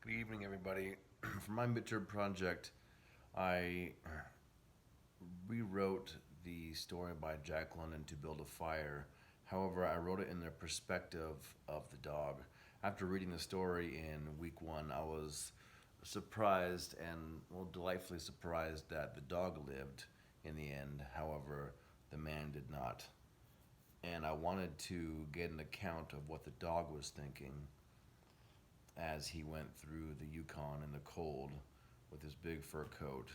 Good evening, everybody. For my midterm project, I rewrote the story by Jack London to build a fire. However, I wrote it in the perspective of the dog. After reading the story in week one, I was surprised and, well, delightfully surprised that the dog lived in the end. However, the man did not. And I wanted to get an account of what the dog was thinking as he went through the Yukon in the cold with his big fur coat.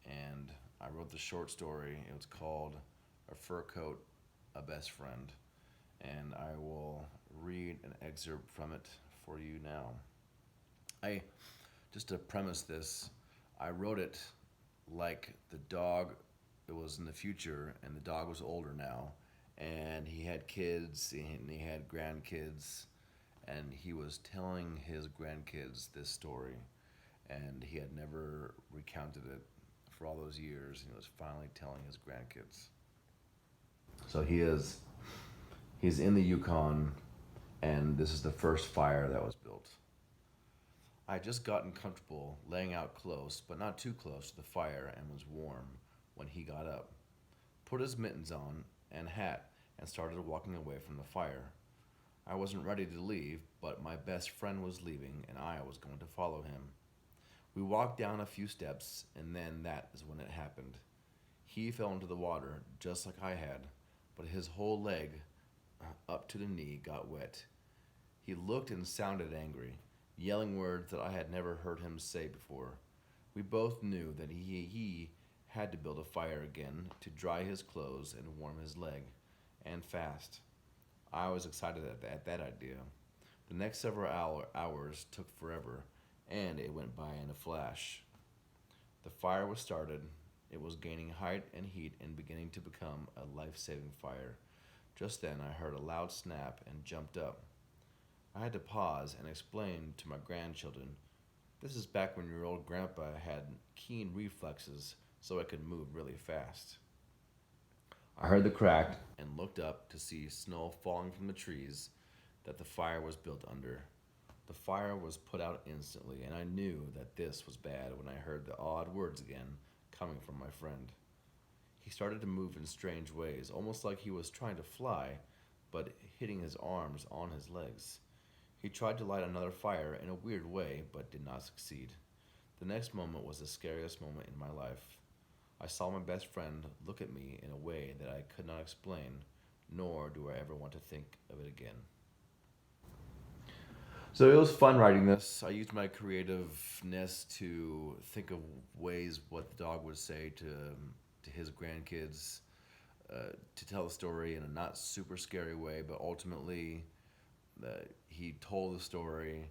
And I wrote the short story. It was called A Fur Coat, a Best Friend. And I will read an excerpt from it for you now. I Just to premise this, I wrote it like the dog, it was in the future and the dog was older now, and he had kids and he had grandkids, and he was telling his grandkids this story, and he had never recounted it for all those years, and he was finally telling his grandkids. So he's in the Yukon, and this is the first fire that was built. I had just gotten comfortable laying out close, but not too close to the fire, and was warm when he got up, put his mittens on and hat, and started walking away from the fire. I wasn't ready to leave, but my best friend was leaving, and I was going to follow him. We walked down a few steps, and then that is when it happened. He fell into the water, just like I had, but his whole leg, up to the knee, got wet. He looked and sounded angry, yelling words that I had never heard him say before. We both knew that he had to build a fire again to dry his clothes and warm his leg, and fast. I was excited at that idea. The next several hours took forever, and it went by in a flash. The fire was started. It was gaining height and heat and beginning to become a life-saving fire. Just then I heard a loud snap and jumped up. I had to pause and explain to my grandchildren, this is back when your old grandpa had keen reflexes so I could move really fast. I heard the crack and looked up to see snow falling from the trees that the fire was built under. The fire was put out instantly, and I knew that this was bad when I heard the odd words again coming from my friend. He started to move in strange ways, almost like he was trying to fly, but hitting his arms on his legs. He tried to light another fire in a weird way, but did not succeed. The next moment was the scariest moment in my life. I saw my best friend look at me in a way that I could not explain, nor do I ever want to think of it again. So it was fun writing this. I used my creativeness to think of ways what the dog would say to his grandkids, to tell the story in a not super scary way, but ultimately he told the story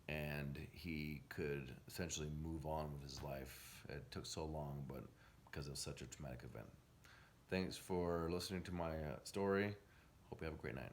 and he could essentially move on with his life. It took so long, but because of such a traumatic event. Thanks for listening to my story. Hope you have a great night.